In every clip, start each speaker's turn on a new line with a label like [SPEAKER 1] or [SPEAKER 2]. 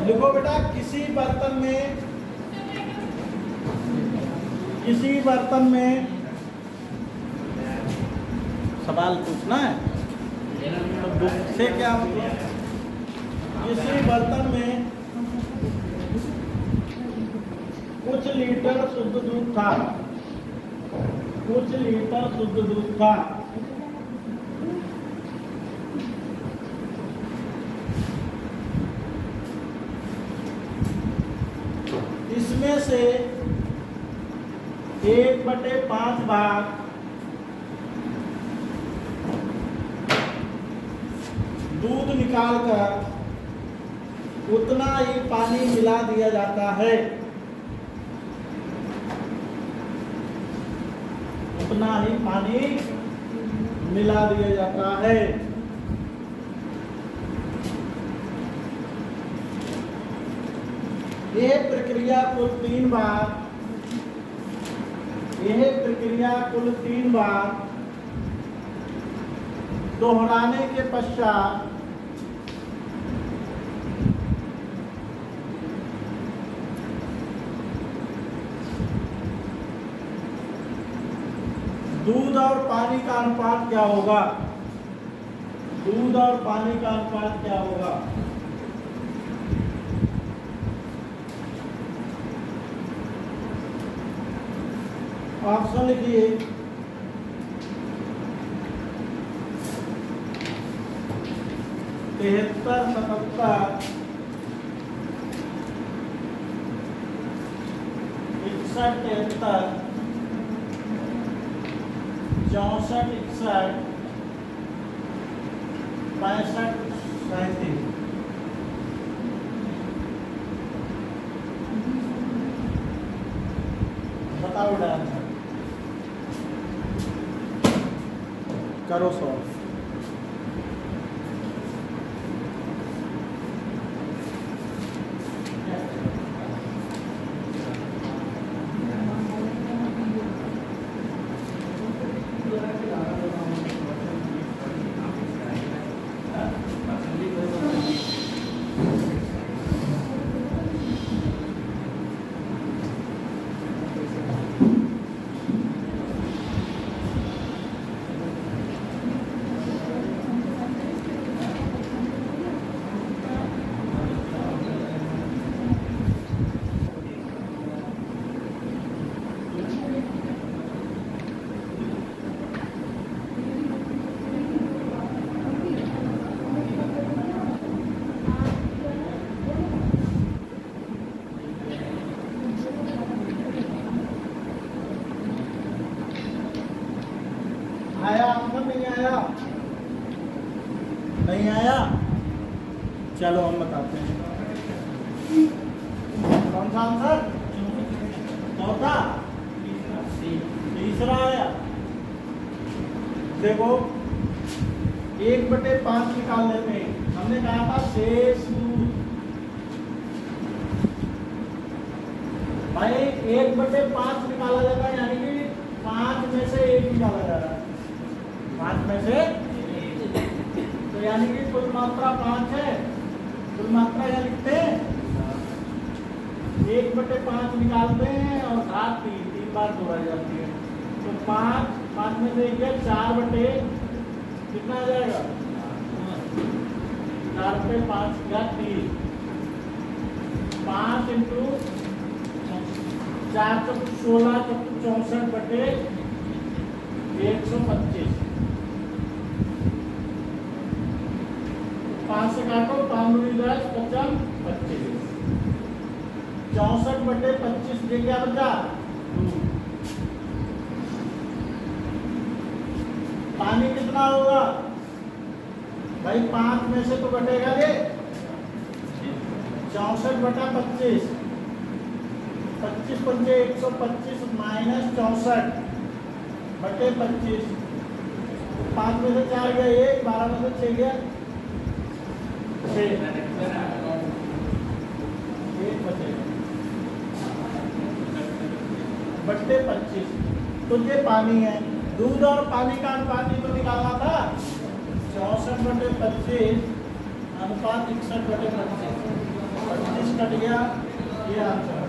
[SPEAKER 1] लिखो बेटा, किसी बर्तन में सवाल पूछना है तो दुख से क्या मतलब। किसी बर्तन में कुछ लीटर शुद्ध दूध था, कुछ लीटर शुद्ध दूध था। इसमें से 1/5 भाग दूध निकालकर उतना ही पानी मिला दिया जाता है, उतना ही पानी मिला दिया जाता है। यह प्रक्रिया कुल 3 बार, यह प्रक्रिया कुल 3 बार दोहराने के पश्चात दूध और पानी का अनुपात क्या होगा? दूध और पानी का अनुपात क्या होगा? ऑप्शन लिखिए। 73, 77, 61, 73, 64, 61, 65, 37। बताओ आंसर, करो सॉल्व। आया आंसर? नहीं आया? नहीं आया? चलो हम बताते हैं। कौन सा आंसर? चौथा? तीसरा आया। देखो 1/5 निकालने में हमने कहा था शेष दूध। भाई 1/5 निकाला जाता है, यानी कि 5 में से 1 निकाला जा रहा है। 5 में से तो यानी कि कुल मात्रा 5 है। कुल मात्रा क्या लिखते हैं? 1/5 निकालते हैं और घात 3 बार दोहराई जाती है। तो 5 में से 4 कितना आ जाएगा? 4/5 या 3। 5 इंटू 4 तो 16 तो 64/125। 5 से काटो, 5 × 10 = 25। 64/25 ये क्या बचा? 2। पानी कितना होगा भाई? 5 में से तो घटेगा ये 64/25। 25 पंजे 125 माइनस 64/25। 5 में से 4 गया 1, 12 में से 6 गया 6, 1 बचेगा /25। तो ये पानी है। दूध और पानी का अनुपात ही तो निकालना था। 64/25 अनुपात 61/25। 25 कट गया, ये आंसर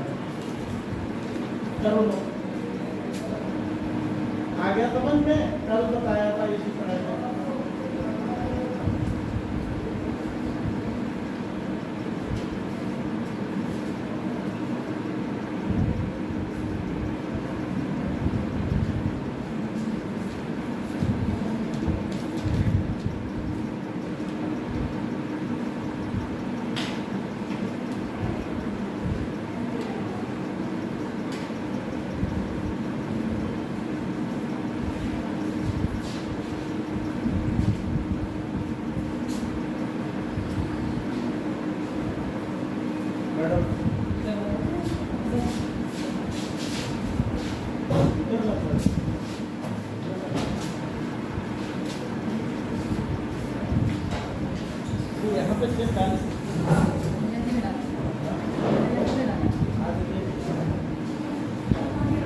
[SPEAKER 1] करो लो। आ गया समझ में? कल बताया था इसी तरह से।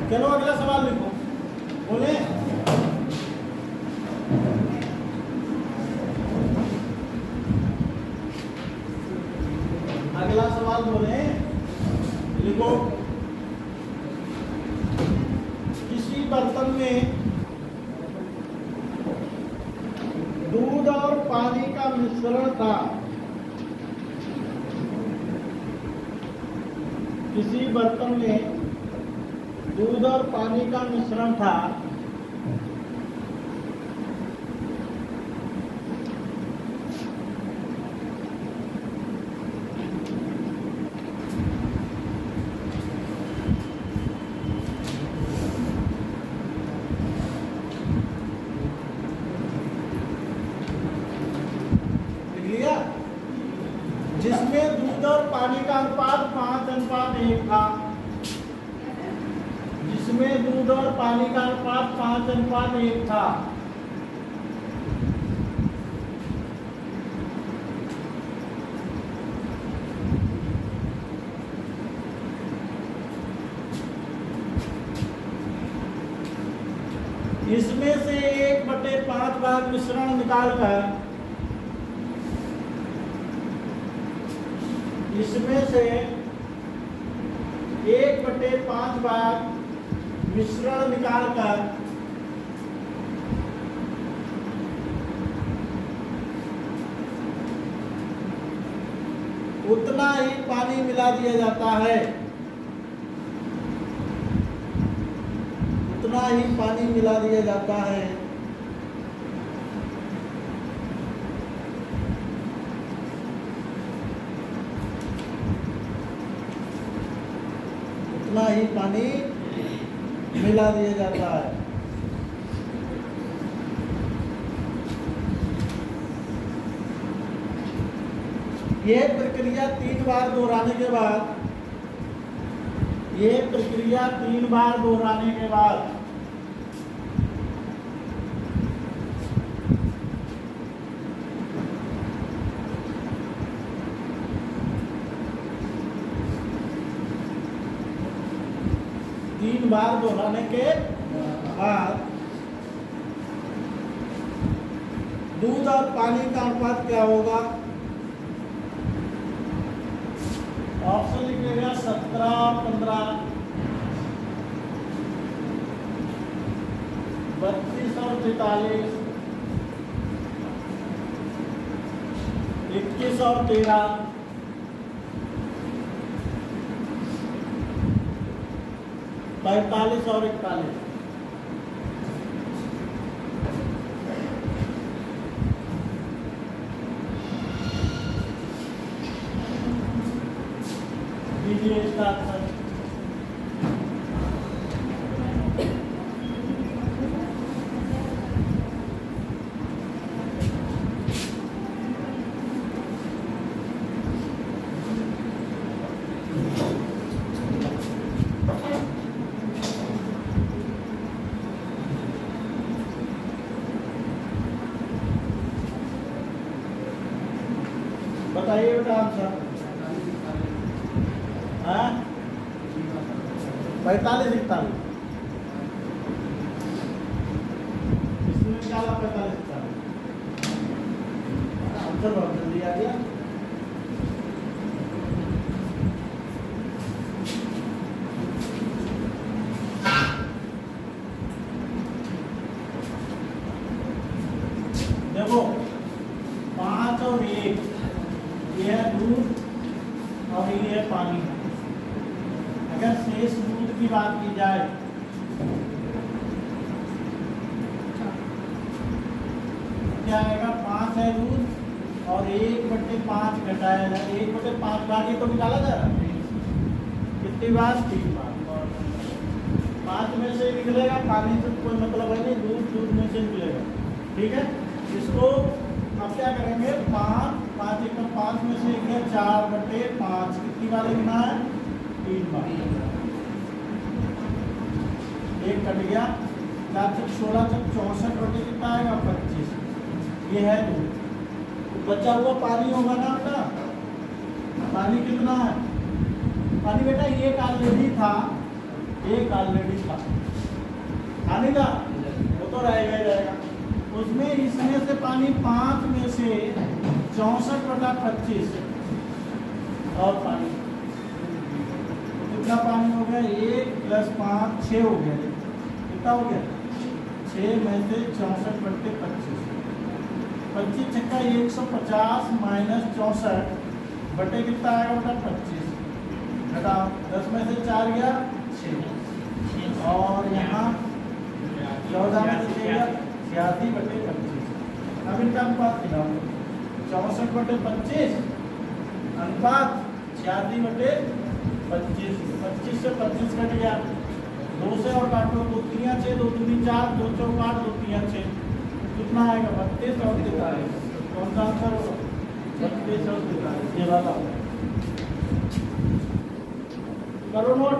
[SPEAKER 1] चलो अगला सवाल लिखो, बोले अगला सवाल बोले लिखो, किसी बर्तन में दूध और पानी का मिश्रण था। किसी बर्तन में दूध और पानी का मिश्रण था। लिख लिया? जिसमें दूध और पानी का अनुपात 5:1 था। जिसमें दूध और पानी का अनुपात 5:1 था। इसमें से 1/5 भाग मिश्रण निकालकर, इसमें से 1/5 भाग मिश्रण निकालकर उतना ही पानी मिला दिया जाता है। उतना ही पानी मिला दिया जाता है। उतना ही पानी मिला दिया जाता है। यह प्रक्रिया 3 बार दोहराने के बाद, यह प्रक्रिया 3 बार दोहराने के बाद दोहराने के बाद दूध और पानी का अनुपात क्या होगा? ऑप्शन लिखिएगा 17, 15, 32 और 43, 21 और 13, 45 और 41। दीजिए इसका आंसर। बताइए बेटा आंसर। 45, 41। इसमें निकाला 45, 41। आंसर बहुत जल्दी आ गया। दूध और ये है पानी। अगर शेष दूध की बात की जाए क्या आएगा, 5 है दूध और 1/5 घटाया जाए, 1/5 भागी तो निकाला जा रहा है कितनी बार, 3 बार। 5 में से निकलेगा, पानी से कोई मतलब है नहीं, दूध में से निकलेगा। ठीक है, इसको अब क्या करेंगे, 5 1 5 में से 4/5 कितनी बार लिखना है, 3 बार। 1 कट गया, 4 × 16 64 बटे कितना आएगा, 25। ये है दूध। बचा हुआ पानी होगा ना बेटा, पानी कितना है, पानी बेटा एक ऑलरेडी था, पानी था वो तो रहेगा ही रहेगा। उसमें इसमें से पानी 5 में से 64/25 और पानी कितना पानी हो गया, 1 + 5 6 हो गया। कितना हो गया, 6 में से 64/25, 25 छक्का 150 - 64 बटे कितना आएगा बेटा, 25 घटाओ, 10 में से 4 गया 6 और यहाँ 14 में से 6 गया 86/25। अब इनका अनुपात मिलाओ, 64/25 अनुपात 86/25। 25 से 25 कट गया, 2 से और काटो, 2 × 3 = 6, 2 × 2 = 4, 2 × 4 = 8, 2 × 3 = 6, कितना आएगा, 32 और 43। कौन सा आंसर होगा, 32 और 43, ये वाला करो नोट।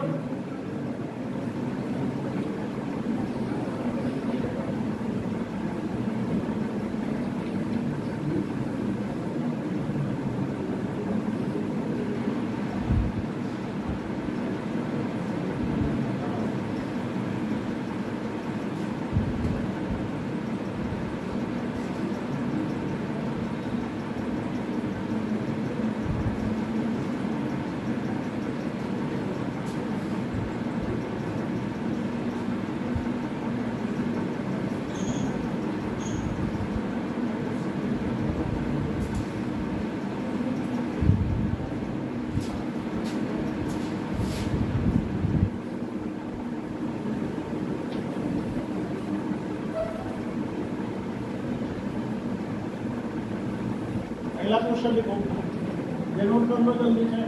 [SPEAKER 1] अगला क्वेश्चन लिखो, ये नोट कर लो जल्दी से।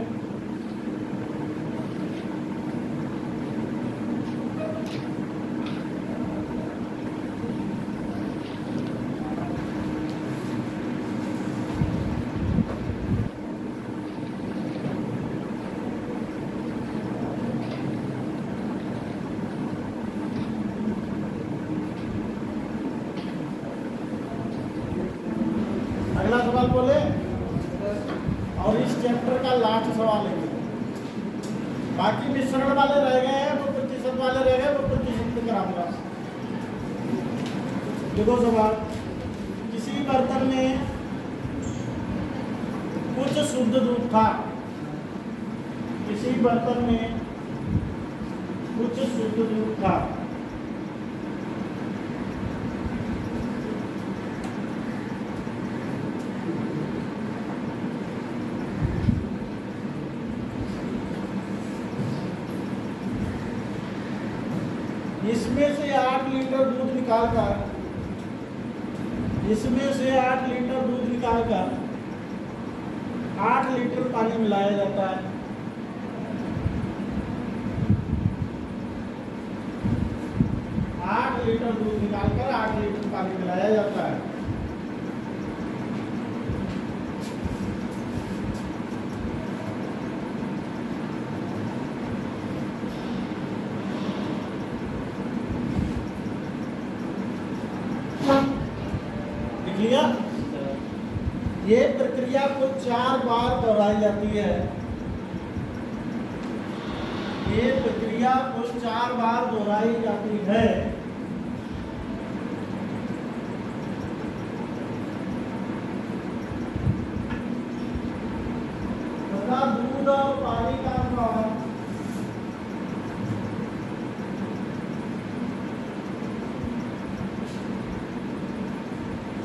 [SPEAKER 1] अगला सवाल बोले और इस चैप्टर का लास्ट सवाल है। बाकी मिश्रण वाले रह गए हैं, वो प्रतिशत वाले रह गए, वो प्रतिशत पे कराऊंगा। देखो सवाल, किसी बर्तन में कुछ शुद्ध दूध था, किसी बर्तन में कुछ शुद्ध दूध था, इसमें से 8 लीटर दूध निकालकर, इसमें से 8 लीटर दूध निकालकर 8 लीटर पानी मिलाया जाता है। लीटर दूध निकालकर 8 लीटर पानी मिलाया जाता है। देख लिया, ये प्रक्रिया को 4 बार दोहराई जाती है। ये प्रक्रिया को 4 बार दोहराई जाती है। दूध और पानी का अनुपात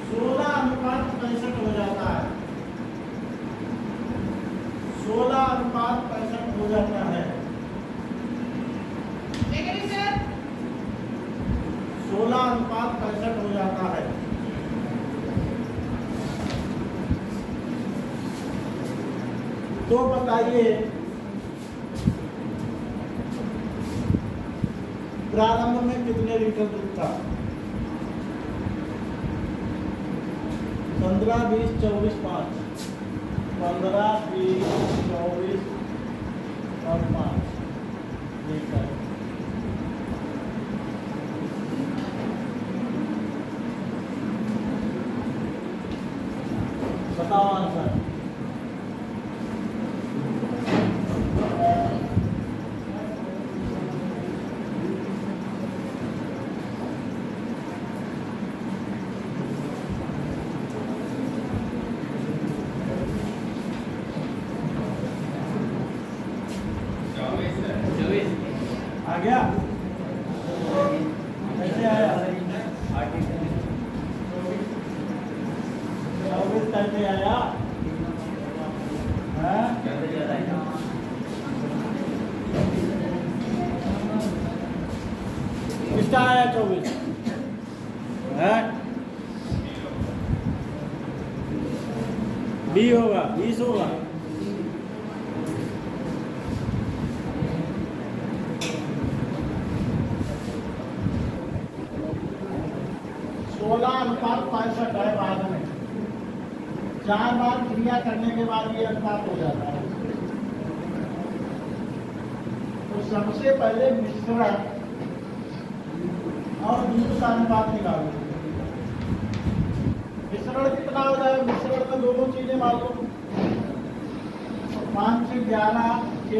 [SPEAKER 1] 16:65 हो जाता है। तो बताइए प्रारंभ में कितने लीटर दूध था? 15, 20, 24, 5। 15, 20, 24 और 5 लीटर। बताओ आंसर। आ गया? कैसे आया? 24 कैसे आया? किसका आया 24 है? बी होगा, 20 होगा। अनुपात 65 है बाद में। 4 बार क्रिया करने के बाद ये अनुपात हो जाता है। तो सबसे पहले मिश्रण और दूध का अनुपात निकालो। मिश्रण कितना हो जाएगा? मिश्रण में दोनों चीजें मालूम। 5 से 11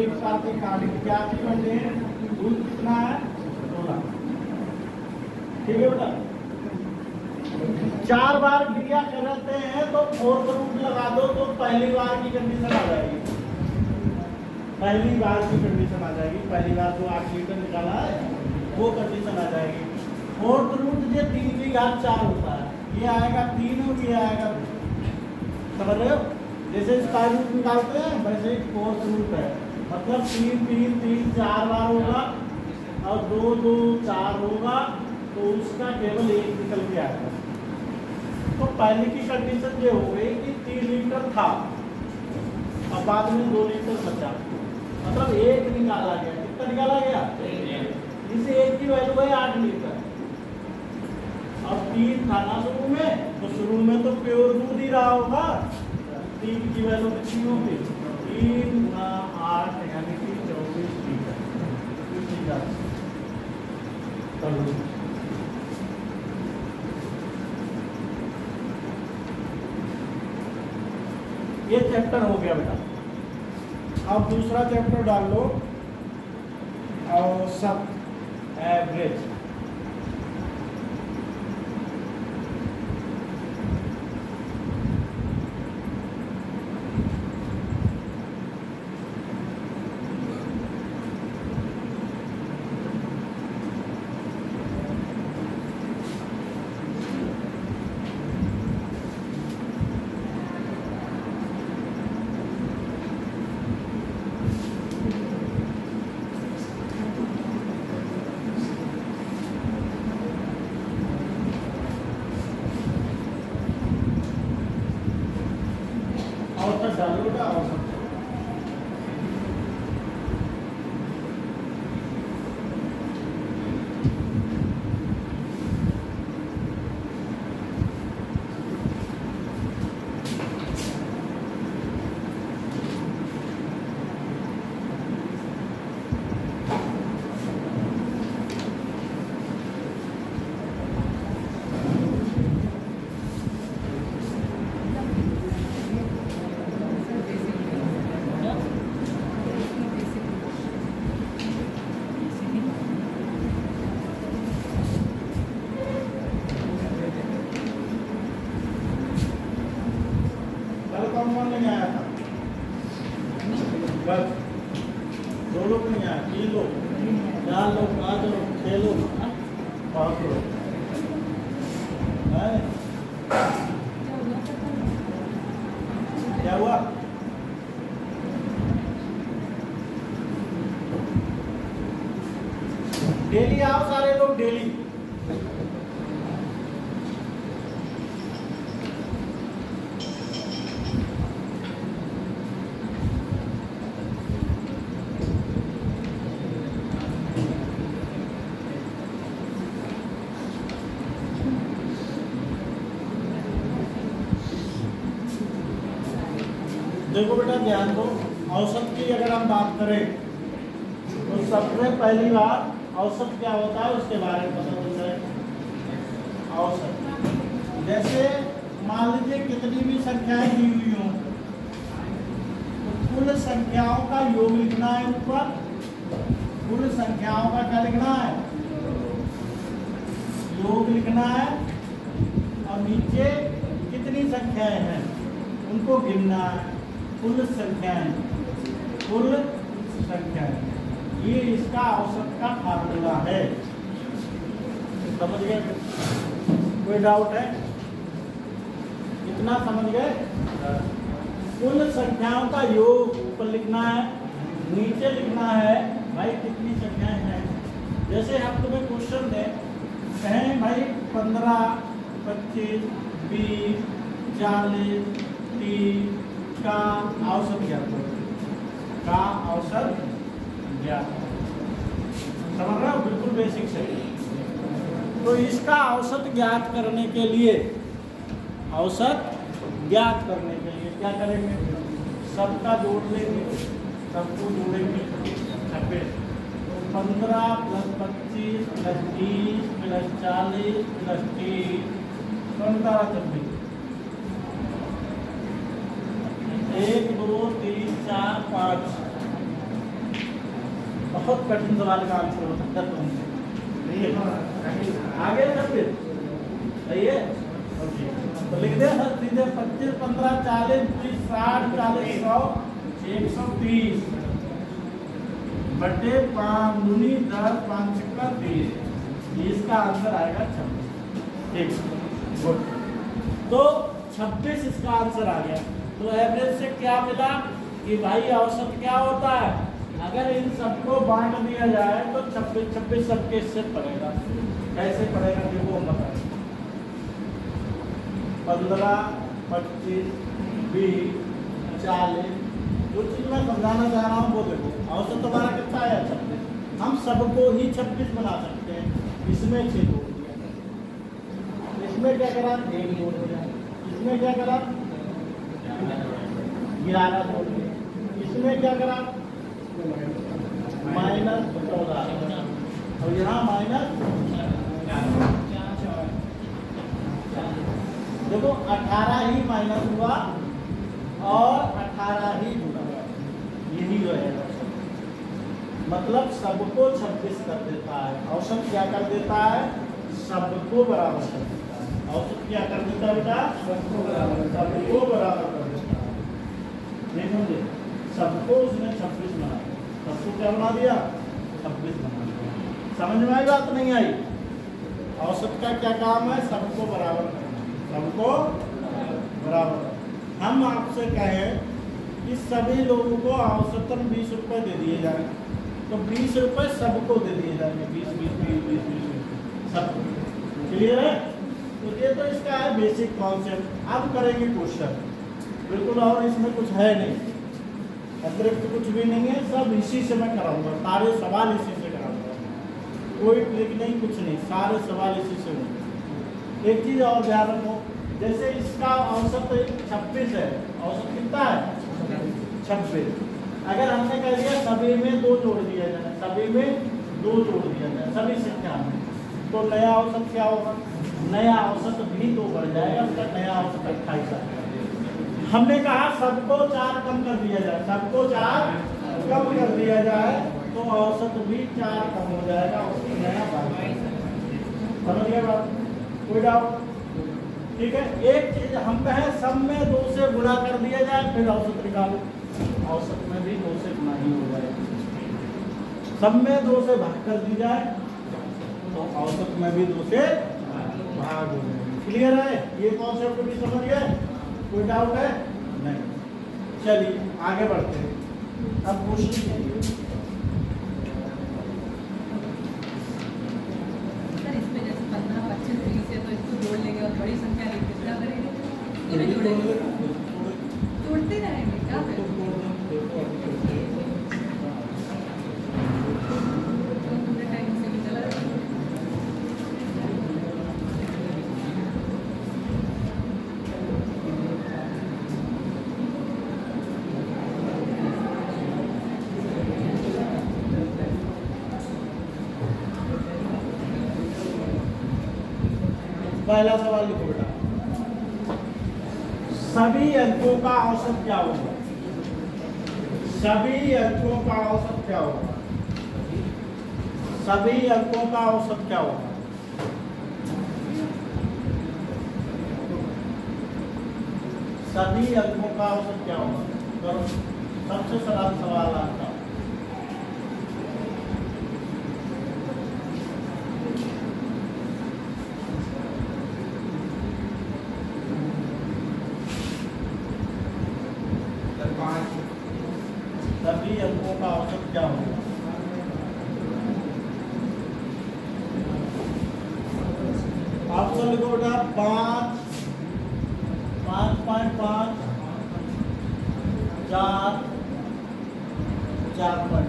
[SPEAKER 1] एक साथ 81 बनते हैं। दूध कितना है? 16। ठीक है बेटा। 4 बार क्रिया करते हैं तो फोर्थ रूट लगा दो तो पहली बार की कंडीशन आ जाएगी। पहली बार की कंडीशन आ जाएगी। पहली बार जो 8 लीटर निकाला है वो कंडीशन आ जाएगी। फोर्थ रूट ये 3 की घात 4 होता है। ये आएगा 3 और ये आएगा, समझ रहे हो? जैसे स्क्वायर रूट निकालते हैं वैसे फोर्थ रूट है। मतलब 3 3 3 4 बार होगा और 2 2 4 होगा तो उसका केवल 1 निकल के आएगा। तो पहले की कंडीशन ये हो गई कि 3 लीटर था और बाद में 2 लीटर बचा, मतलब 1 निकाला गया। कितना निकाला गया? इस 1 की वैल्यू है 8 लीटर। अब 3 था ना शुरू में, तो शुरू में तो प्योर दूध ही रहा होगा। 3 की वैल्यू कितनी होगी? 3 गुना 8 यानी कि 24 लीटर। ये चैप्टर हो गया बेटा। अब दूसरा चैप्टर डाल लो, औसत, एवरेज। कौन नहीं आया था? बस 2 लोग नहीं आए, 3 लोग, 4 लोग, 5 लोग, 6 लोग, 5 लोग। क्या हुआ? डेली आओ सारे लोग, डेली। देखो बेटा ध्यान दो, औसत की अगर हम बात करें तो सबसे पहली बात औसत क्या होता है उसके बारे में पता चल जाए। औसत जैसे मान लीजिए कितनी भी संख्याएं दी हुई हों तो कुल संख्याओं का योग लिखना है, ऊपर कुल संख्याओं का क्या लिखना है, योग लिखना है, और नीचे कितनी संख्याएं हैं उनको गिनना है, कुल संख्याएं, कुल संख्याएं। ये इसका औसत का फार्मूला है, समझ गए? कोई डाउट है? कितना समझ गए? कुल संख्याओं का योग ऊपर लिखना है, नीचे लिखना है भाई कितनी संख्याएं हैं। जैसे हम तुम्हें क्वेश्चन दें, कहें भाई 15, 25, 20, 40, 30 का औसत ज्ञात करो, का औसत ज्ञात, समझ रहे हो? बिल्कुल बेसिक से। तो इसका औसत ज्ञात करने के लिए, औसत ज्ञात करने के लिए क्या करेंगे, सबका जोड़ लेंगे, सबको जोड़ेंगे 26, 15 + 25 + 20 + 40 + 30 15 26, 1 2 3 4 5। बहुत कठिन सवाल का आंसर हो सकता है तुमसे, आगे 26 सही है। तो लिख दे सर सीधे 25 15 40 30 60 40 100 130 बटे 5 दूनी 10 5 छक्का 30। इसका आंसर आएगा 26। ठीक, गुड। तो 26 इसका आंसर आ गया। तो एवरेज से क्या मिला कि भाई औसत क्या होता है, अगर इन सबको बांट दिया जाए तो 26 26 सबके इससे पड़ेगा। कैसे पड़ेगा देखो हम बताएं। 15 25 20 40, जो चीज मैं समझाना चाह रहा हूँ वो देखो। औसत हमारा कितना है 26, हम सबको ही 26 बना सकते हैं। इसमें 6 जोड़ दिया, इसमें क्या करा 1 जोड़ दिया, इसमें क्या करा 11 जोड़ दिया, इसमें क्या करा -14 और यहाँ देखो 18 ही माइनस हुआ और 18 ही जुड़ा, यही जो है मतलब सबको 26 कर देता है। औसत क्या कर देता है, सबको बराबर कर देता है। औसत क्या कर देता है बेटा, सबको बराबर कर देता है। देखो सबको उसने 26 बना दिया, सबको क्या बना दिया 26 बना दिया। समझ में आई बात नहीं आई? औसत का क्या काम है, सबको बराबर करना, सबको बराबर। हम आपसे कहें कि सभी लोगों को औसतन 20 रुपये दे दिए जाए तो 20 रुपये सबको दे दिए जाएंगे, 20 20 20 20 20 सबको। क्लियर है? तो ये तो इसका है बेसिक कॉन्सेप्ट। अब करेंगे क्वेश्चन, बिल्कुल, और इसमें कुछ है नहीं, अतिरिक्त कुछ भी नहीं है, सब इसी से मैं कराऊंगा, सारे सवाल इसी से कराऊंगा, कोई ट्रिक नहीं, कुछ नहीं, सारे सवाल इसी से होंगे। एक चीज़ और ध्यान रखो, जैसे इसका औसत 26 है, औसत कितना है 26। अगर हमने कह दिया सभी में 2 जोड़ दिया जाए, सभी में 2 जोड़ दिया जाए सभी संख्या में, तो नया औसत क्या होगा, नया औसत भी 2 बढ़ जाएगा, उसका नया औसत 28 आएगा। हमने कहा सबको 4 कम कर दिया जाए, सबको 4 कम कर दिया जाए तो औसत भी 4 कम हो जाएगा, उसकी नया 22। समझ गए बात? कोई डाउट? ठीक है। एक चीज हम कहें सब में 2 से गुणा कर दिया जाए फिर औसत निकालो, औसत में भी 2 से गुणा ही हो जाएगा। सब में 2 से भाग कर दी जाए तो औसत में भी 2 से भाग हो जाएगा। क्लियर है? ये कॉन्सेप्ट भी समझ गए? कोई डाउट है? नहीं। चलिए आगे बढ़ते हैं। अब क्वेश्चन कीजिए।
[SPEAKER 2] सर इसमें जैसे 15 25 30 है तो इसको जोड़ लेंगे और बड़ी संख्या लेंगे, क्या करेंगे? ये जोड़ेंगे, जोड़ते रहेंगे क्या फिर?
[SPEAKER 1] पहला सवाल लिखो बेटा, सभी अंकों का औसत क्या होगा? सभी अंकों का औसत क्या होगा? सभी अंकों का औसत क्या होगा? सभी अंकों का औसत क्या होगा? करो, सबसे सरल सवाल आपका। सभी अंकों का औसत क्या होगा? ऑप्शन लिखो बेटा, 5, 5.5, 4, 4.5।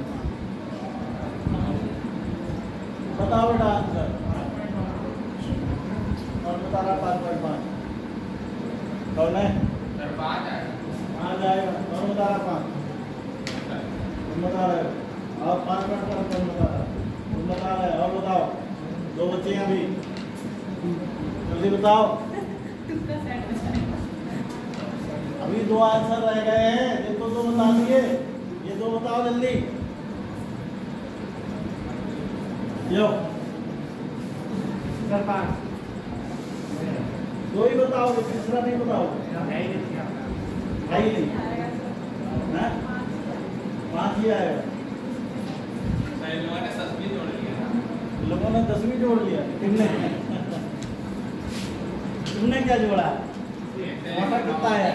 [SPEAKER 1] बताओ बेटा आंसर। और बता रहा 5.5 कौन है? 5 आएगा। और बता रहा 5, तुम बता रहे हो। और 5.5 कौन बता रहा? तुम बता रहे हो। और बताओ, 2 बच्चे हैं अभी, जल्दी बताओ। अभी 2 आंसर रह गए हैं, ये तो 2 बता दिए, ये 2 बताओ जल्दी। यो सर 5, 2 ही बताओ, तीसरा नहीं बताओ। है ही नहीं, 5 ही आएगा। लोगों ने 10वीं जोड़ लिया। तुमने क्या जोड़ा? वहाँ कितना है?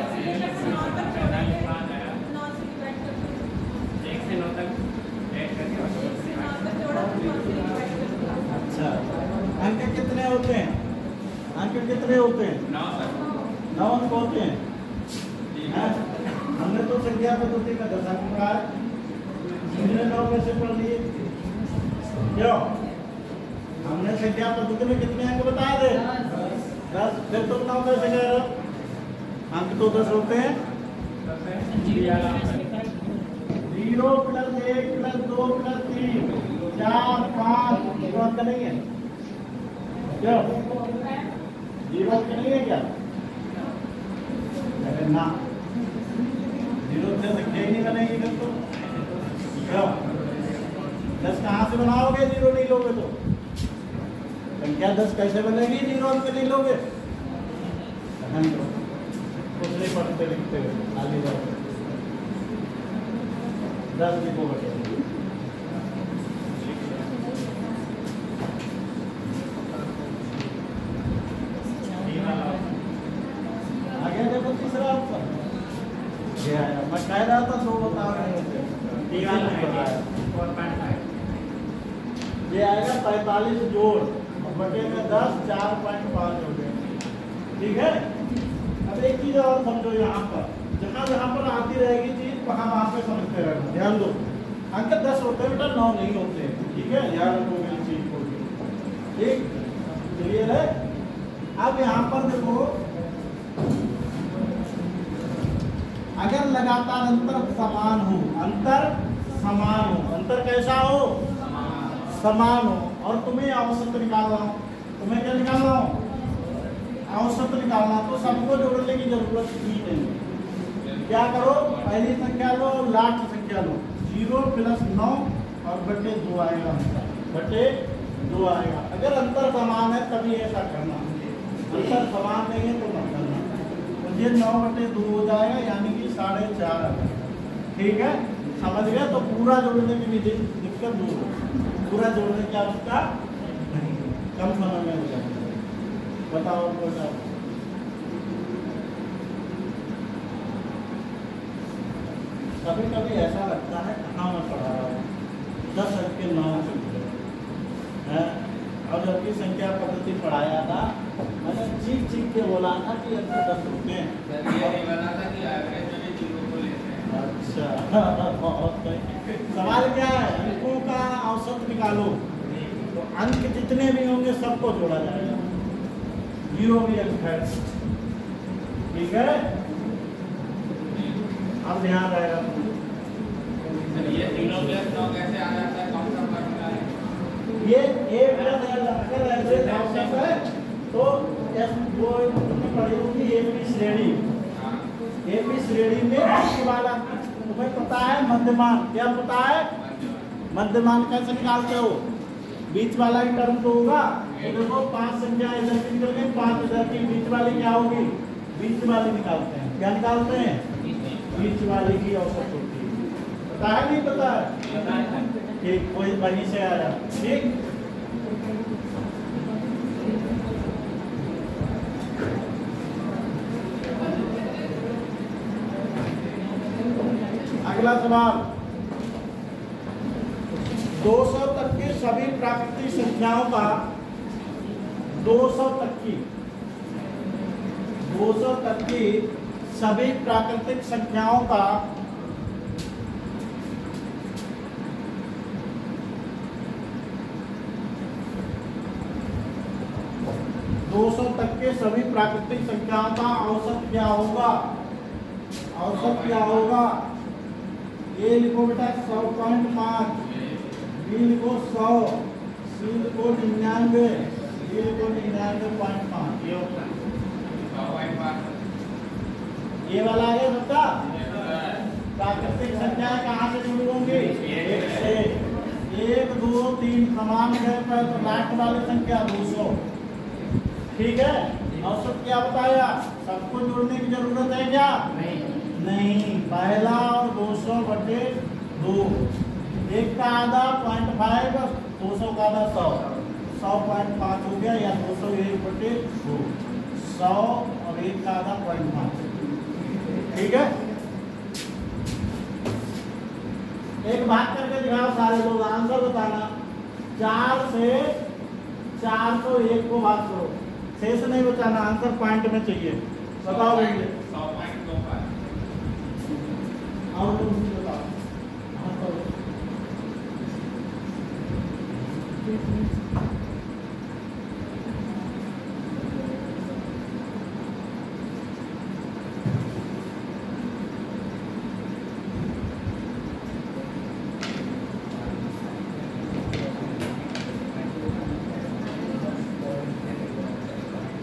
[SPEAKER 1] अच्छा, अंक कितने होते हैं? अंक कितने होते हैं? 9 अंक होते हैं। हमने तो संख्या पद्धति का 10 अंक पढ़ा है, हमने 9 में से पढ़ लिए। क्यों? हमने संख्या पद्धति में कितने अंक बताए थे? 10। फिर तुम 9 कैसे कह रहे हो? अंक तो 10 होते हैं। 0 + 1 + 2 + 3 4 5 0 अंक नहीं है? क्यों? 0 अंक नहीं है क्या? अरे ना, 0 से संख्या ही नहीं बनेगी फिर तो। क्यों? 10 कहाँ से बनाओगे? 0 नहीं लोगे तो संख्या 10 कैसे बनेगी? 0 अंक नहीं लोगे। कुछ नहीं पढ़ते लिखते हुए आगे जाओ। 10 लिखो बेटे। आगे देखो तीसरा ऑप्शन। मैं कह रहा था 2 बता रहे थे, 3 बताया। ये आएगा 45 जोड़ बटे में 10, 4.5 हो गए। ठीक है। अब एक चीज और समझो, यहाँ पर जहाँ पर आती रहेगी चीज वहाँ पे समझते रहना। ध्यान दो, अंक 10 होते हैं बेटा, 9 नहीं होते हैं। ठीक है, ध्यान रखो मेरी चीज को। ठीक, क्लियर है? अब यहाँ पर देखो, अगर लगातार अंतर समान हो, अंतर समान हो, अंतर कैसा हो? समान हो, और तुम्हें औसत निकालना हो। तुम्हें क्या निकालना हो? औसत निकालना। तो सबको जोड़ने की जरूरत ही नहीं। क्या करो, पहली संख्या लो, लास्ट संख्या लो, 0 + 9 और बटे 2 आएगा। बटे 2 आएगा। अगर अंतर समान है तभी ऐसा करना, अंतर समान नहीं है तो मत करना। तो ये 9 बटे 2 हो जाएगा, यानी कि 4.5। ठीक है, समझ गए? तो पूरा जोड़ने की विधि दिक्कत दूर हो, पूरा जोड़ने की आवश्यकता नहीं, कम समय में हो जाएगा। बताओ कभी कभी ऐसा लगता है कहाँ मैं पढ़ा रहा हूँ, 10 अंक के 9 है। और जबकि संख्या पद्धति पढ़ाया था, मैंने चीख के बोला था कि अंक 10 होते हैं। अच्छा, बहुत सही। सवाल क्या है? अंकों का औसत निकालो। तो अंक जितने भी होंगे सबको जोड़ा जाएगा, 0 भी अंक है। ठीक है, अब ध्यान रहेगा।
[SPEAKER 3] ये 0 + 9 कैसे आ जाता है? कौन सा फॉर्मूला है?
[SPEAKER 1] ये a + l अगर ऐसे ऑप्शन है तो वो तुमने पढ़ी होगी एपी श्रेणी। एपी श्रेणी में बीच वाला तुम्हें पता है मध्यमान। क्या पता है? मध्यमान कैसे निकालते हो? बीच वाला ही टर्म तो होगा। तो देखो 5 संख्या इधर की निकल गई, 5 इधर की, बीच वाली क्या होगी? बीच वाली निकालते हैं। क्या निकालते हैं? बीच वाली की औसत होती है। पता है नहीं पता है? ठीक, कोई वहीं से आया। ठीक, अगला सवाल, 200 तक की सभी प्राकृतिक संख्याओं का 200 तक की सभी प्राकृतिक संख्याओं का 200 तक के सभी प्राकृतिक संख्याओं का औसत क्या होगा? औसत क्या होगा? ए लिखो बेटा 100.5, बी लिखो 100, सी लिखो 99, डी लिखो 99.5। ये वाला है सबका। प्राकृतिक संख्या कहाँ से शुरू होंगी? 1 से। 1 2 3 समान गए पर तो लास्ट वाली संख्या 200। ठीक है, औसत क्या बताया? सबको जोड़ने की जरूरत है क्या? नहीं। पहला और 200/2, 1 का आधा 0.5, 200 का आधा 100, 100.5 हो गया, या 201/2, 100 और 1 का आधा 0.5। ठीक है, एक बात करके दिखाओ सारे लोग, आंसर बताना। 4 से 401 को भाग करो, शेष नहीं बचाना, आंसर पॉइंट में चाहिए। बताओ भैया।
[SPEAKER 3] 100.25
[SPEAKER 1] और तुम बताओ। हाँ तो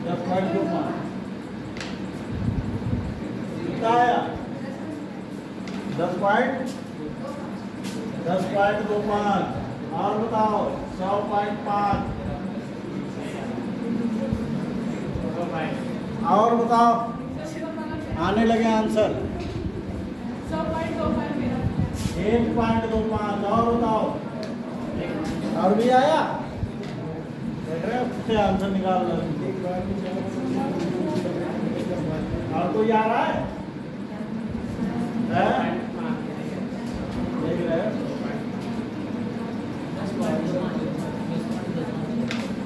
[SPEAKER 1] 10.25 कितना आया? 10.25। और बताओ 100.5। और बताओ, आने लगे आंसर। 1.25। और बताओ, और भी आया? देख रहे हो से आंसर निकाल रहे। और कोई आ रहा है? देख रहे हो?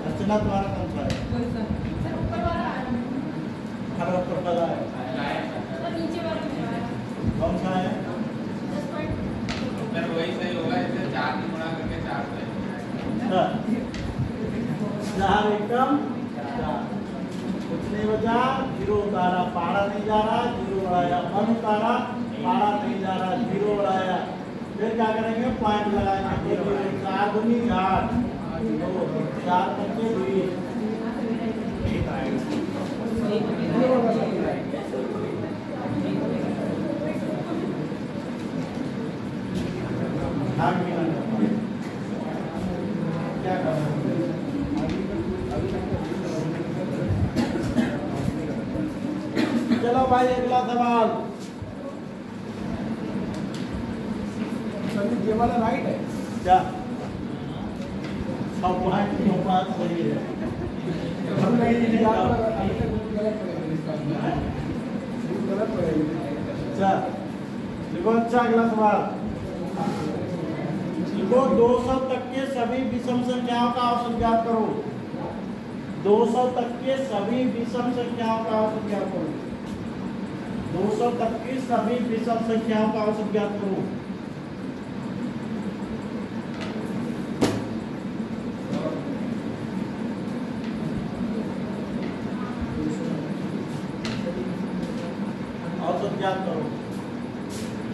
[SPEAKER 1] अर्चना तुम्हारा कौन सा है? हर ऊपर वाला है। कौन सा है?
[SPEAKER 3] फिर वही सही होगा, इसे 4 की गुणा करके 4 से।
[SPEAKER 1] 4 एकम 4, कुछ नहीं बचा, 0 उतारा, पारा नहीं जा रहा, 0 बढ़ाया, 1 उतारा, पारा नहीं जा रहा, 0 बढ़ाया। फिर क्या करेंगे? पॉइंट लगाएंगे। 4 दूनी 8, 2 4 पंचे 20। क्या करना? चलो भाई, अगला सवाल।
[SPEAKER 4] ये वाला राइट है
[SPEAKER 1] क्या? 6.25 सही है।
[SPEAKER 4] हम नहीं गलत पड़ेगी।
[SPEAKER 1] अच्छा देखो, अच्छा अगला सवाल लिखो। 200 तक के सभी विषम संख्याओं का औसत ज्ञात करो। 200 तक के सभी विषम संख्याओं का औसत ज्ञात करो। 200 तक की सभी विषम संख्याओं का औसत ज्ञात करो। औसत ज्ञात करो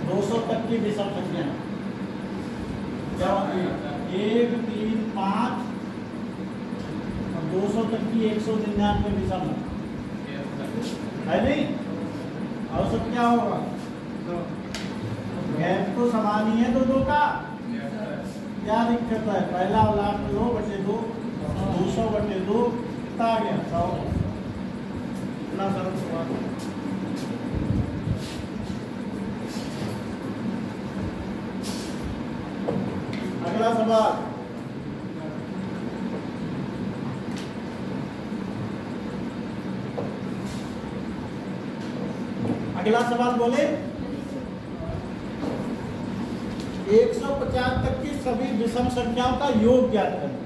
[SPEAKER 1] 200 तक की विषम संख्या। क्या होती है? 1 3 5 और 200 तक की 199 विषम है। है नहीं? औसत क्या होगा? गैप तो समान ही है दो का। क्या दिक्कत है? पहला वाला 2/2 200/2 कितना आ गया? 100। इतना सरल सवाल। अगला सवाल, अगला सवाल बोले 150 तक की सभी विषम संख्याओं का योग ज्ञात करें।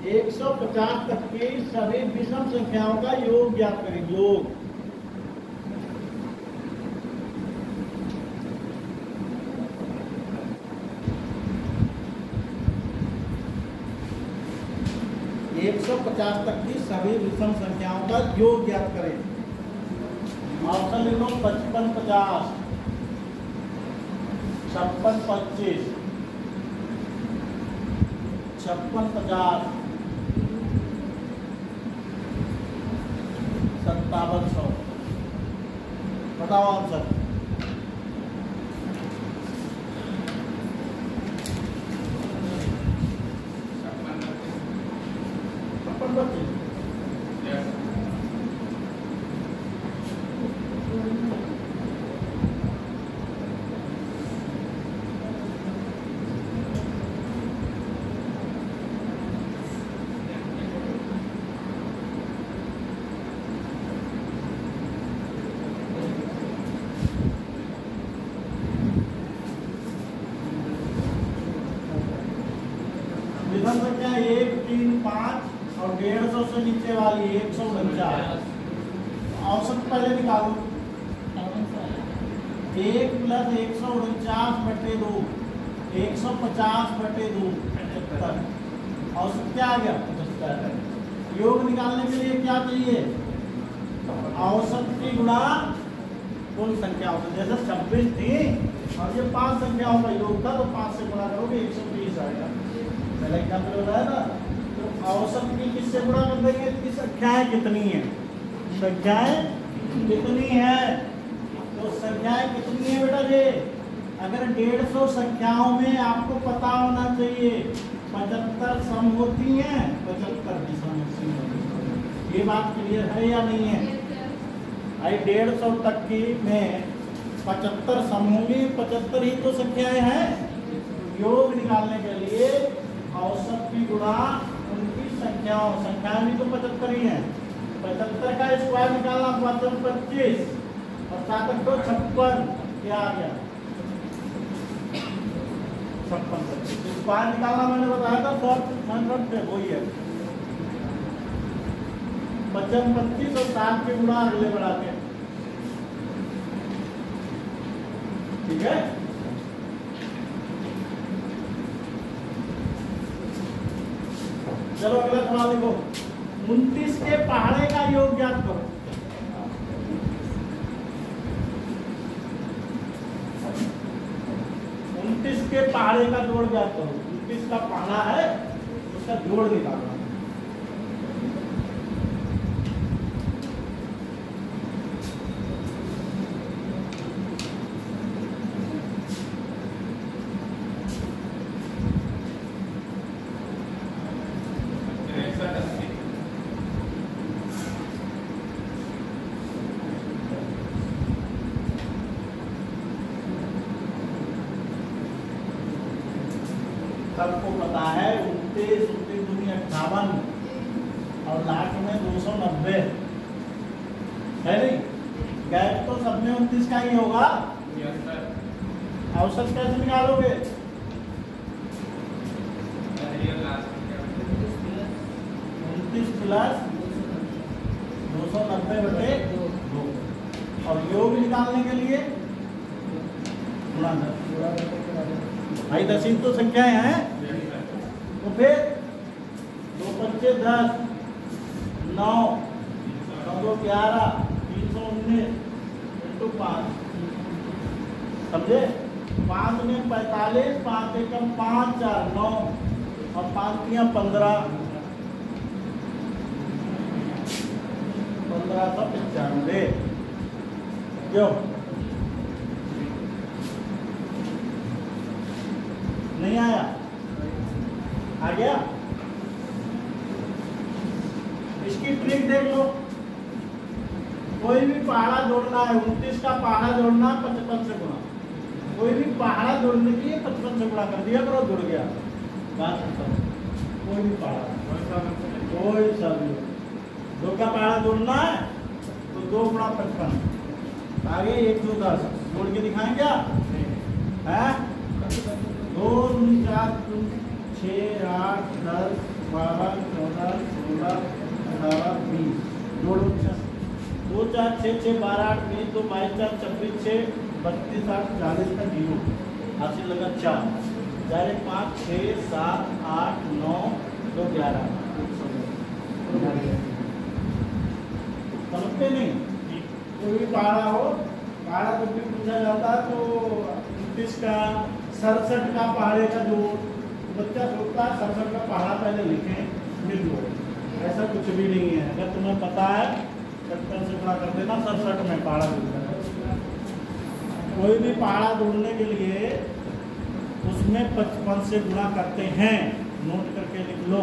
[SPEAKER 1] एक 150 तक की सभी विषम संख्याओं का योग ज्ञात करें। योग 150 तक की सभी विषम संख्याओं का योग ज्ञात करें। ऑप्शन लिख लो 55 50, 56 25, 56 50, 57 100। बताओ आंसर। विषम संख्या 1 3 5 और 150 से नीचे वाली 149। औसत पहले निकालो। 1 + 149/2 150/2 75। औसत क्या आ गया? 75। योग निकालने के लिए क्या चाहिए? औसत की गुणा कुल संख्याओं से। जैसे 26 थी और ये 5 संख्याओं का योग था तो 5 से गुणा करोगे 120 आएगा। पहले एग्जाम्पल बताया था। तो औसत की किससे गुणा कर देंगे? इसकी संख्याएं कितनी है? संख्याएं कितनी है? तो संख्याएं कितनी है बेटा जी? अगर 150 संख्याओं में आपको पता होना चाहिए 75 सम होती हैं, 75 विषम होती हैं। ये बात क्लियर है या नहीं है? आई 150 तक की में 75 सम होंगी, 75 ही तो संख्याएं हैं। योग निकालने के लिए औसत की गुणा उनकी संख्याएं भी तो 75 ही हैं। 75 का स्क्वायर निकालना 25 और 7 × 2 56। क्या आ गया? 56। स्क्वायर निकालना मैंने बताया था शॉर्ट पे, वही है 55 25 और 7 के गुणा अगले बढ़ाते हैं। ठीक है। चलो अगला सवाल देखो। 29 के पहाड़े का योग ज्ञात करो। 29 के पहाड़े का जोड़ ज्ञात करो। 29 का पहाड़ा है उसका जोड़ निकालना। सबको पता है 29 29 दूनी 58 और लाख में 290 है नहीं? गैप तो सब में 29 का ही होगा। औसत कैसे निकालोगे? 29 + 290/2 और योग निकालने के लिए गुणा भाई 10 ही तो संख्याएं हैं। तो फिर 2 × 5 10 9 9 11 319 × 5 समझे? 5 में 45 5 एकम 5 4 9 और 5 3 15 1595 क्यों नहीं आया? आ गया? इसकी ट्रिक देख लो। कोई भी पहाड़ा जोड़ना है, 29 का पहाड़ा जोड़ना 55 से गुणा। कोई भी पहाड़ा जोड़ने के लिए 55 से गुणा कर दिया करो, जुड़ गया। बात खत्म। कोई भी पहाड़ा, कोई सा भी 2 का पहाड़ा जोड़ना है तो 2 गुणा 55 आगे 110 जोड़ के दिखाएं क्या है? 2 4 6 8 10 12 14 16 18 20 जोड़ो 2 4 6 6 12 8 20 2 22 4 26 6 32 8 40 का 0 हासिल लगा 4 डायरेक्ट 5 6 7 8 9 2 11 समझते नहीं? कोई भी पहाड़ा हो, पहाड़ा जब भी पूछा जाता है तो 29 का 67 का पहाड़े का जो बच्चा सोचता है 67 का पहाड़ा पहले लिखें फिर जोड़ें। ऐसा कुछ भी नहीं है। अगर तुम्हें पता है 55 से गुणा कर देना, 67 में पहाड़ा जुड़ता है। कोई भी पहाड़ा जोड़ने के लिए उसमें 55 से गुणा करते हैं, नोट करके लिख लो।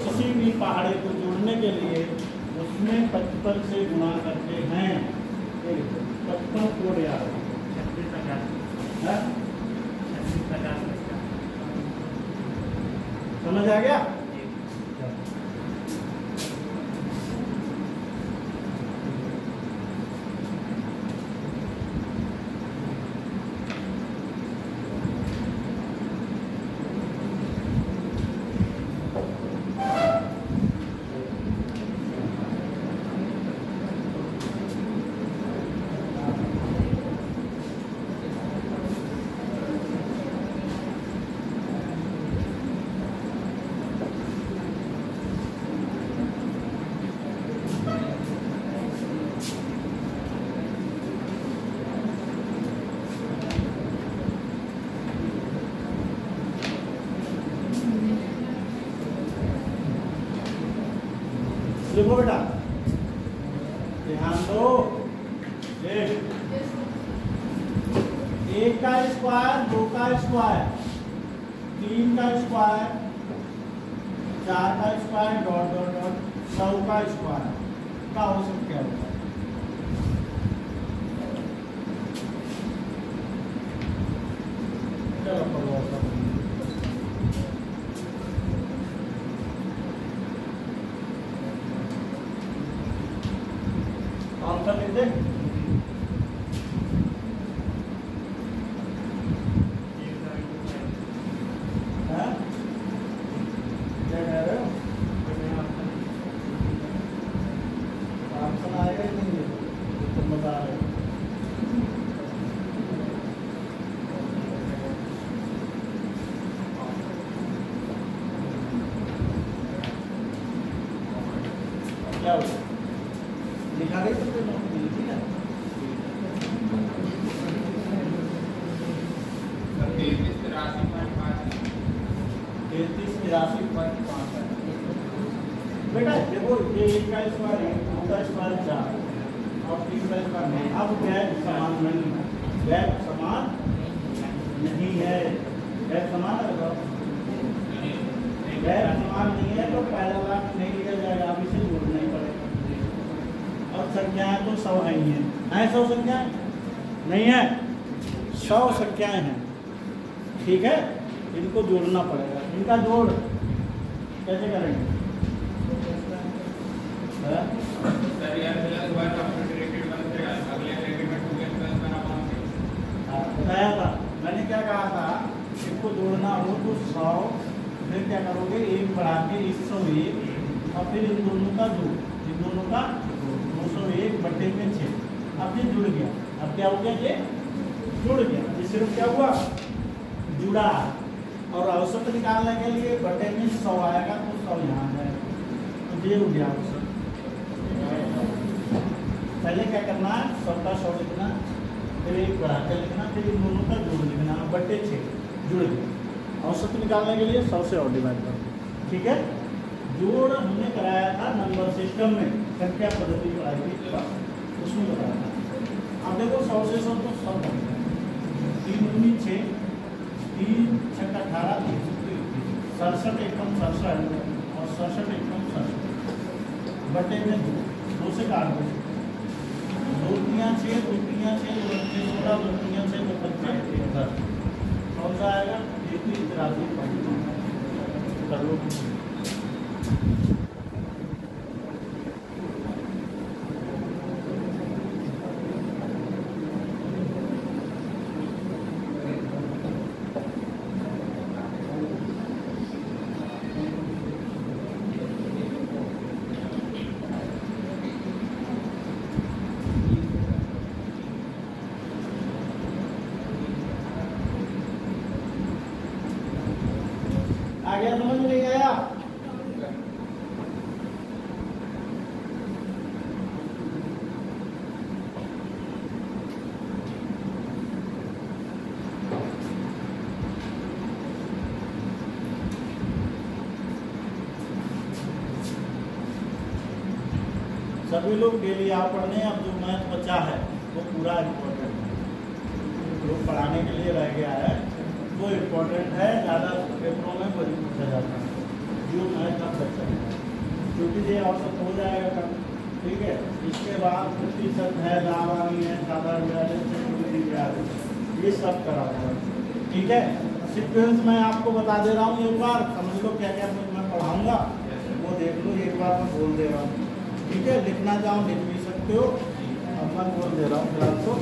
[SPEAKER 1] किसी भी पहाड़े को जोड़ने के लिए उसमें 55 से गुणा करते हैं। 55 कोड याद है? समझ आ गया? देखो बेटा, ध्यान दो। 1 का स्क्वायर, 2 का स्क्वायर, 3 का स्क्वायर, 4 का स्क्वायर, डॉट डॉट डॉट 100 का स्क्वायर का औसत क्या होता है? चलो करो औसत। आंसर लिख दे। क्या कह रहे हो? आंसर आएगा ही नहीं, तुम बता रहे हो। क्या हो लिखा गई तो नोट नहीं थी ना? 3383.5 है बेटा। देखो ये 1 का स्क्वायर है, 2 का स्क्वायर 4 और 3 का स्क्वायर नहीं। अब गैप समान नहीं है, गैप समान नहीं है। गैप समान है, गैप समान नहीं है तो पहला लाख नहीं लिया जाएगा, अब इसे जोड़ना ही पड़ेगा। और संख्याएं तो 100 है ही हैं। 100 संख्याएं नहीं है, 100 संख्याएं हैं। ठीक है, इनको जोड़ना पड़ेगा। इनका जोड़ कैसे करेंगे? बताया था मैंने, क्या कहा था? इनको जोड़ना हो तो 100, फिर क्या करोगे? 1 बढ़ा के 101 और फिर इन दोनों का जोड़, इन दोनों का 201 बटे में 6। अब ये जुड़ गया। अब क्या हो गया? ये जुड़ गया। ये सिर्फ क्या हुआ? जुड़ा। और औसत निकालने के लिए बटे में 100 आएगा तो 100 यहाँ जाएगा, तो ये हो गया औसत। पहले क्या करना है? 100 का 100 लिखना, फिर 1 बढ़ा के लिखना, फिर इन दोनों का जोड़ लिखना, बटे 6 जुड़ गया। औसत निकालने के लिए 100 से और डिवाइड कर। ठीक है, जोड़ हमने कराया था नंबर सिस्टम में। संख्या पद्धति पढ़ाई थी उसमें बताया था। अब देखो 100 से 100 तो 100 बनता है, 3 दूनी 6, 3 छक्का 18, 67 एकम 67 और 67 एकम 67 बटे में 2 से काट दो, 2 तियां 6, 2 तियां 6, 2 तियां 16, 2 तियां 6, 2 पंचे 10, कौन सा आएगा? 33 कर लो। आ गया, समझ में नहीं आया? सभी लोग डेली आओ पढ़ने। अब जो मैथ बचा है वो पूरा इम्पोर्टेंट है, जो पढ़ाने के लिए रह गया है वो इम्पोर्टेंट है, ज़्यादा पेपरों में वही पूछा जाता है जो मैथ अब बचा है, क्योंकि ये औसत हो जाएगा कम। ठीक है, इसके बाद प्रतिशत है, लाभानी है, साधारण ब्याज है, ये सब कराता है। ठीक है, सीक्वेंस मैं आपको बता दे रहा हूँ, एक बार समझ लो क्या क्या मैं पढ़ाऊँगा, वो देख लो, एक बार मैं बोल दे रहा हूँ। ठीक है, लिखना चाहो लिख भी सकते हो, अब मैं बोल दे रहा हूँ फिलहाल तो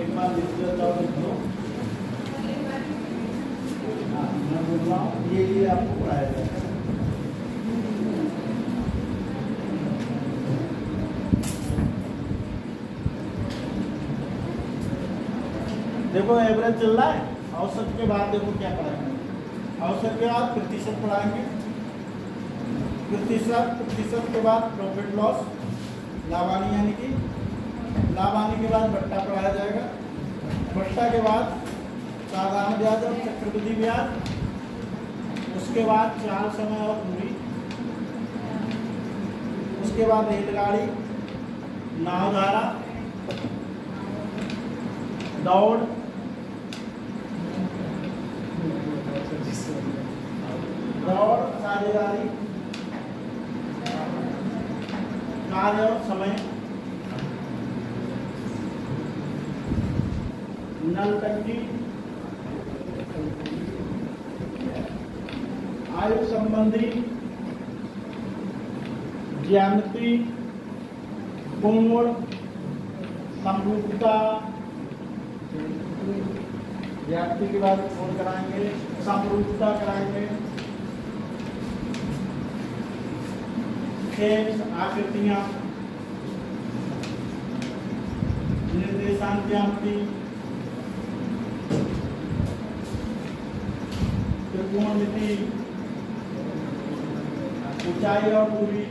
[SPEAKER 1] एक बार लिख लेता हूँ, लिख लो। हाँ, मैं बोल रहा हूँ ये आपको पढ़ाया जाएगा। देखो एवरेज चल रहा है, औसत के बाद देखो क्या पढ़ाएंगे, औसत के बाद प्रतिशत पढ़ाएंगे, प्रतिशत के बाद प्रॉफिट लॉस, लाभानी यानी कि लाभानी के बाद बट्टा पढ़ाया जाएगा, बट्टा के बाद साधारण ब्याज और चक्रवृद्धि ब्याज, उसके बाद चाल समय और दूरी, उसके बाद रेलगाड़ी, नावधारा, दौड़, साझेदारी, कार्य और समय, नल टंकी, आयु संबंधी, ज्यामिति, कोण, समरूपता, ज्यामिति के बाद कोण कराएंगे, समरूपता कराएंगे, आकृतियां, निर्देशांक ज्यामिति, त्रिकोणमिति, ऊंचाई और दूरी,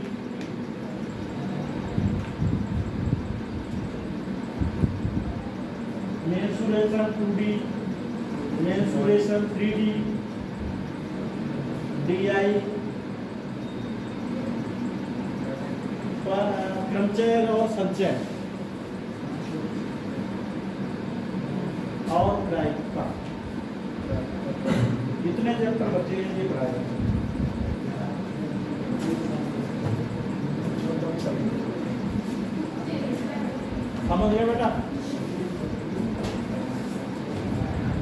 [SPEAKER 1] mensuration 2D, mensuration 3D, DI, क्रमचय और संचय और प्रायिकता, जितने चैप्टर बचे हैं ये पढ़ाए। समझ गए बेटा?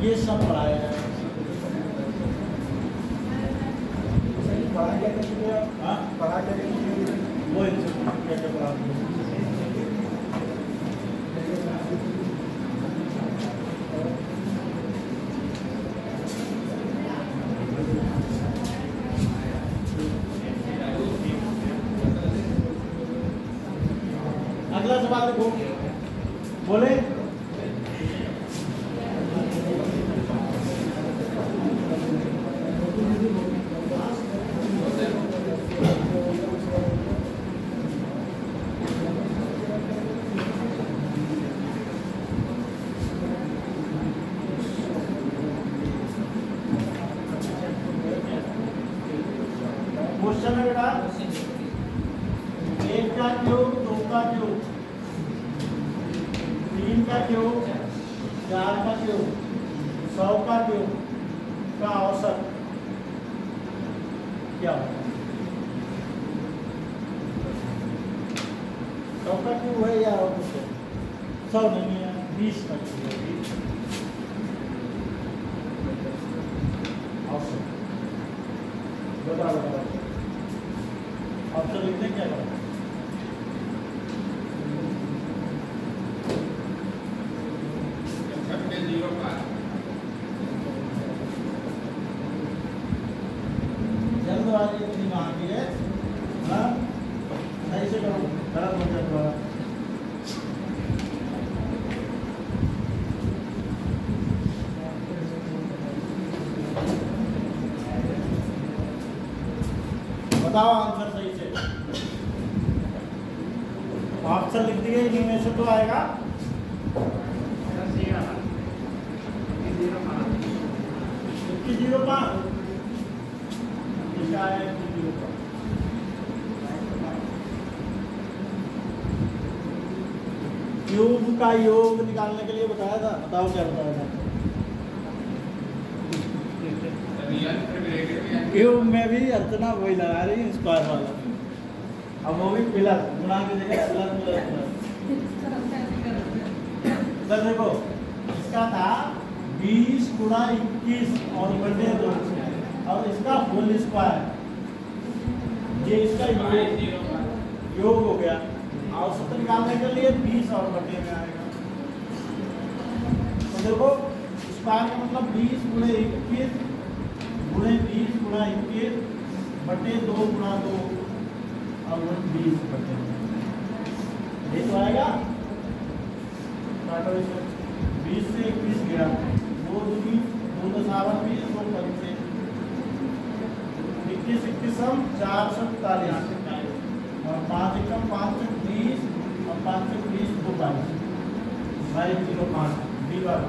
[SPEAKER 1] ये सब पढ़ाया जाए।
[SPEAKER 4] पढ़ा क्या
[SPEAKER 1] हाँ,
[SPEAKER 4] पढ़ा क्या
[SPEAKER 1] वो क्या क्या पढ़ा अगला सवाल देखो, बोले क्वेश्चन है बेटा, 1 का क्यूब का क्यूब, 4 का क्यूब, 100 का क्यूब का औसत क्या होगा? 100 का क्यूब है या और कुछ है? 100 नहीं है, 20 का क्यूब है। 20 औसत बताओ ऑप्शन लिखते क्या करो?
[SPEAKER 3] सबके 0 का
[SPEAKER 1] जल्दबाजी इतनी वहाँ की है ना, सही से करो, गलत हो जाए। बताओ आंसर सही से। ऑप्शन लिख दिए, इन्हीं में से तो आएगा। 2105 इसका है 2105। क्यूब का योग निकालने के लिए बताया था, बताओ क्या बताया था?
[SPEAKER 3] रियल प्रिविलेज
[SPEAKER 1] क्यूब में भी अर्चना वही लगा रही है, स्क्वायर वाला। अब वो भी प्लस गुणा की जगह प्लस प्लस देखो, इसका था 20 गुणा 21 और बटे 2 और इसका होल स्क्वायर, ये इसका योग हो गया। औसत निकालने के लिए 20 और बटे में आएगा। तो देखो स्क्वायर का मतलब 20 गुणे 21 गुणे 20 गुणा 21 बटे 2 गुणा 2 और 20 बटे 2। ये तो आएगा। काटो इसे, 20 से 21 गया, 2 दूनी 2 दशावन 20, 2 पंचे 21 21 हम 447 और 5 एकम 5 20 और 5 20 2 22 डी बार।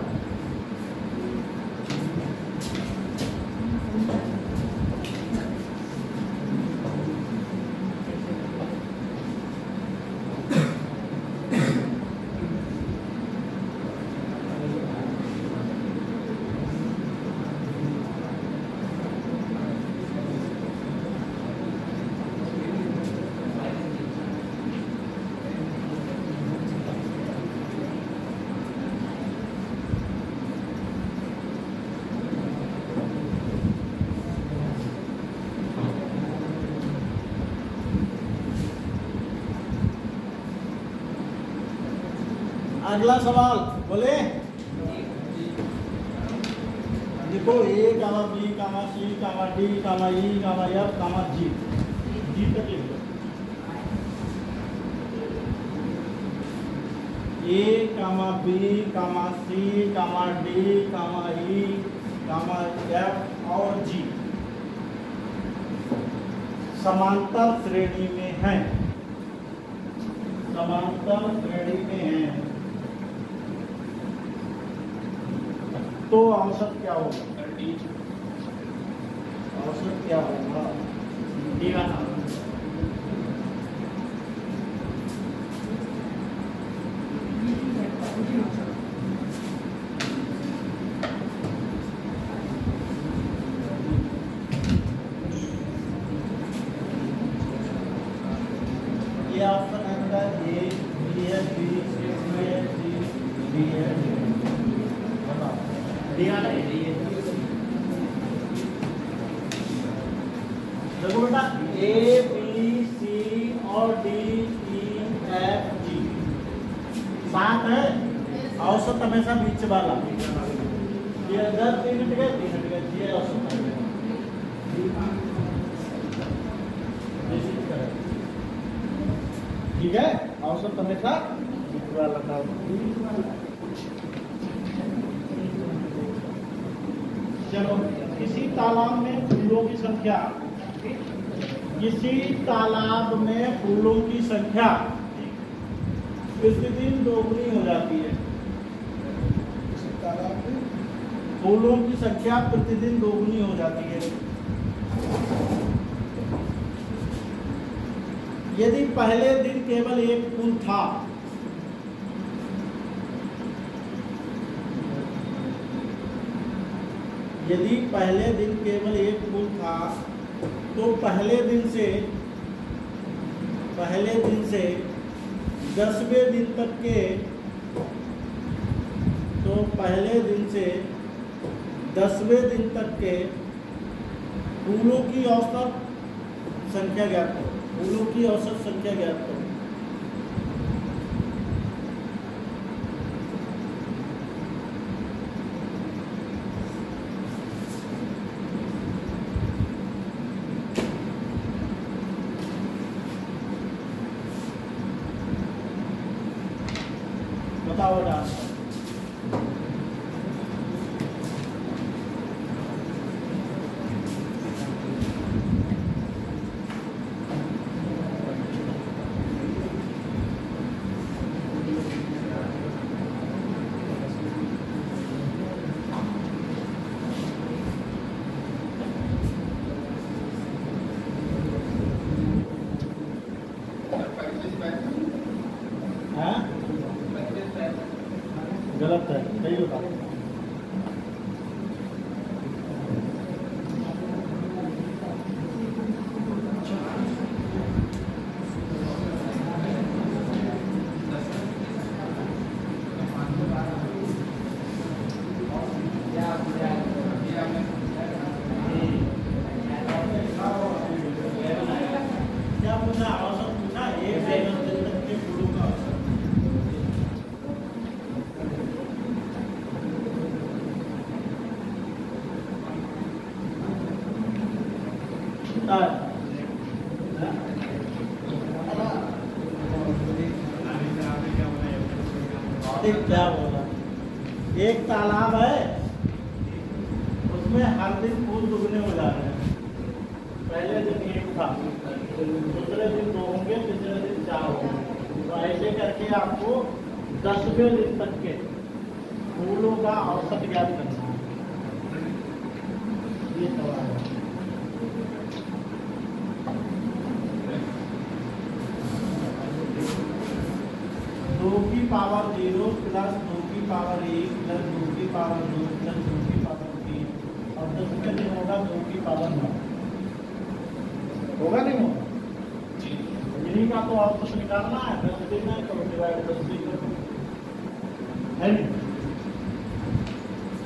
[SPEAKER 1] अगला सवाल बोले, देखो ए कामा बी कामा सी कामा डी कामा ई कामा एफ कामा जी, जी तक लिख लो। ए कामा बी कामा सी कामा डी कामा ई कामा एफ और जी समांतर श्रेणी में हैं, समांतर श्रेणी में हैं, तो औसत क्या होगा? औसत क्या होगा? ये ऑप्शन है बेटा, ए बी है, बी सी है, डी है, बताओ। देखो बेटा, ए बी सी और डी ई एफ जी 7 है, औसत हमेशा बीच वाला। ये इधर 3 हट गए, 3 हट गए, ये औसत है। ठीक है, औसत हमेशा बीच वाला था। चलो, किसी तालाब में फूलों की संख्या, किसी तालाब में फूलों की संख्या प्रतिदिन दोगुनी हो जाती है।
[SPEAKER 4] किसी तालाब में
[SPEAKER 1] फूलों की संख्या प्रतिदिन दोगुनी हो जाती है। यदि पहले दिन केवल एक फूल था यदि पहले दिन केवल एक फूल था तो पहले दिन से 10वें दिन तक के फूलों की औसत संख्या ज्ञात करो। फूलों की औसत संख्या ज्ञात करो। बताओ डांस गलत है, सही होगा। क्या पूछा? औसत पूछा, एक से 10 दिन तक के फूलों का औसत। क्या बोला? एक तालाब है, उसमें हर दिन फूल दुगने हो जा रहे हैं। पहले दिन एक था, दूसरे दिन 2 होंगे, तीसरे दिन 4 होंगे। तो ऐसे करके आपको 10वें दिन तक के फूलों का औसत ज्ञात करना है। ये सवाल है। दो की पावर 0 प्लस 2 की पावर 1 प्लस 2 की पावर 2 प्लस 2 की पावर 3 और 10वें दिन होगा 2 की पावर 9। होगा नहीं होगा? इन्हीं का तो औसत निकालना है। 10 दिन है तो डिवाइड 10 दिन है।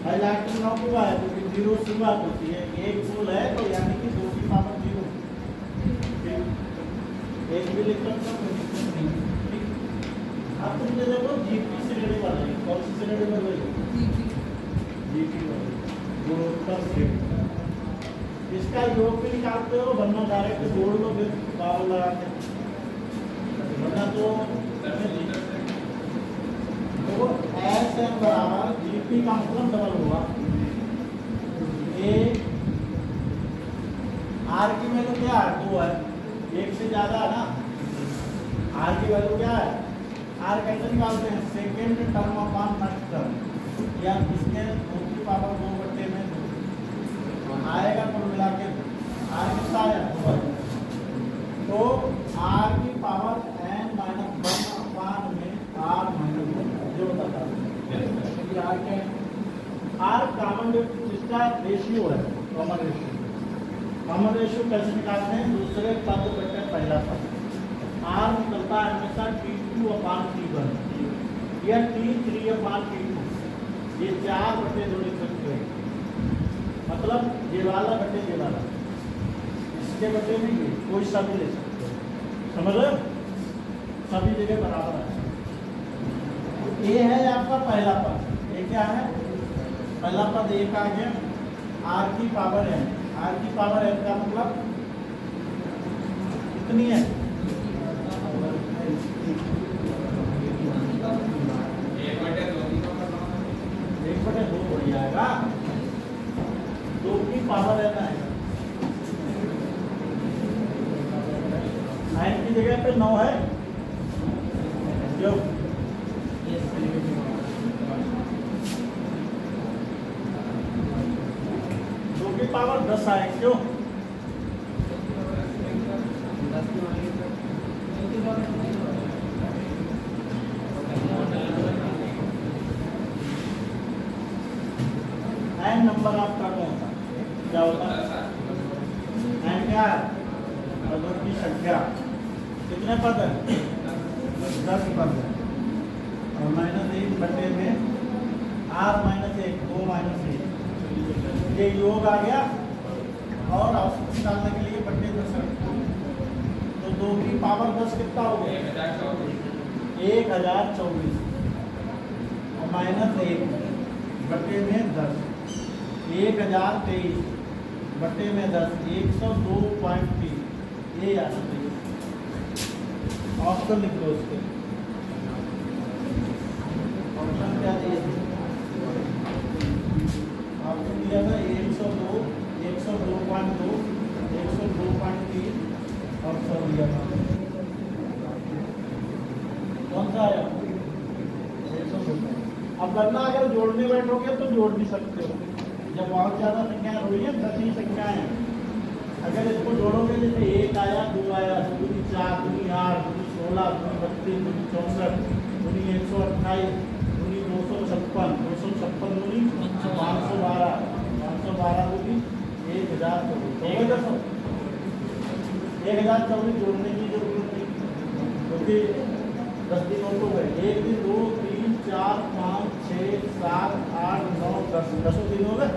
[SPEAKER 1] हाईलाइट 9 हुआ है क्योंकि 0 शुरुआत होती है। एक फूल है तो यानी कि 2 की पावर 0। एक भी लिख सकता हूँ। अब तुम ये देखो जीपी श्रेणी वाला है। कौन सी श्रेणी में है? जीपी वाली गुणोत्तर श्रेणी। इसका योग भी निकालते हो, वरना डायरेक्ट जोड़ लो, फिर पावर लगाते हो, वरना तो एस एम बराबर जीपी का मतलब डबल हुआ। ए आर की वैल्यू क्या है? 2 है, 1 से ज्यादा है ना। आर की वैल्यू क्या है? आर कैसे निकालते हैं? Second term upon first term, या इसके 2 की पावर 2/2 आएगा कुल मिला के। आर कितना आया? 2। तो आर की पावर n - 1 अपॉन में r - 1 जो बताता है। आर क्या है? आर कॉमन इसका रेशियो है, कॉमन रेशियो। कॉमन रेशियो कैसे निकालते हैं? दूसरे पद बटे पहला पद। आर निकलता है हमेशा T2/T1 या T3/T2। ये 4/2 लिख सकते हैं। मतलब ये वाला बटे ये वाला, इसके बटे नहीं है, कोई सा भी ले सकते हो। समझ रहे हो? सभी जगह बराबर है। ये है आपका पहला पद। ये क्या है? पहला पद 1 आ गया। आर की पावर n। आर की पावर n का मतलब कितनी है? 1/2 हो जाएगा। 2 की पावर n आएगा। 9 की जगह पे 9 है जो 2 की पावर 10 आए। क्यों? नंबर आपका कौन? क्या होता है? एन क्या है? पदों की संख्या। कितने पद है? 10 पद है। और -1 बटे में r -1 2 -1 ये योग आ गया। और औसत निकालने के लिए बटे 10 रखो। तो 2 की पावर 10 कितना हो गया? 1024 और -1 बटे में 10 1023 बटे में 10 102.3 ये याद रखिए। ऑप्शन लिख दो उसके। ऑप्शन क्या दिए थे? ऑप्शन दिया था 102 102.2 102.3 और 100 दिया था। कौन सा आया? 102। अब गणना अगर जोड़ने बैठोगे तो जोड़ भी सकते हो। जब बहुत ज़्यादा संख्याएं हो रही है 10 ही संख्याएं हैं। अगर इसको जोड़ोगे जैसे 1 आया 2 आया 2 4 2 8 2 16 2 32 2 64 2 128 2 256 256 2 512 512 2 1024 1024 जोड़ने की जरूरत नहीं क्योंकि 10 दिन और तो गए। 1 दिन 2 3 4 5 6 7 8 9 10 10 दिन हो गए।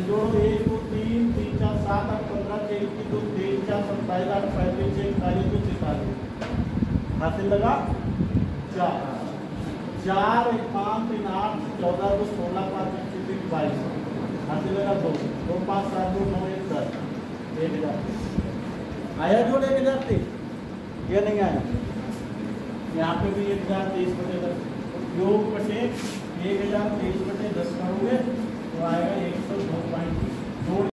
[SPEAKER 1] जोड़ो 1 2 3 3 4 7 8 15 6 21 2 3 4 27 8 35 6 41 2 43 हासिल लगा 4 4 1 5 3 8 14 2 16 5 21 22 हासिल लगा 2 2 5 7 2 9 1 10 1000 आया जोड़ 1023 ये नहीं आया। यहाँ पे भी 1023 बटे 10 योग बटे 1023 बटे 10 करोगे तो आएगा 102.3 जोड़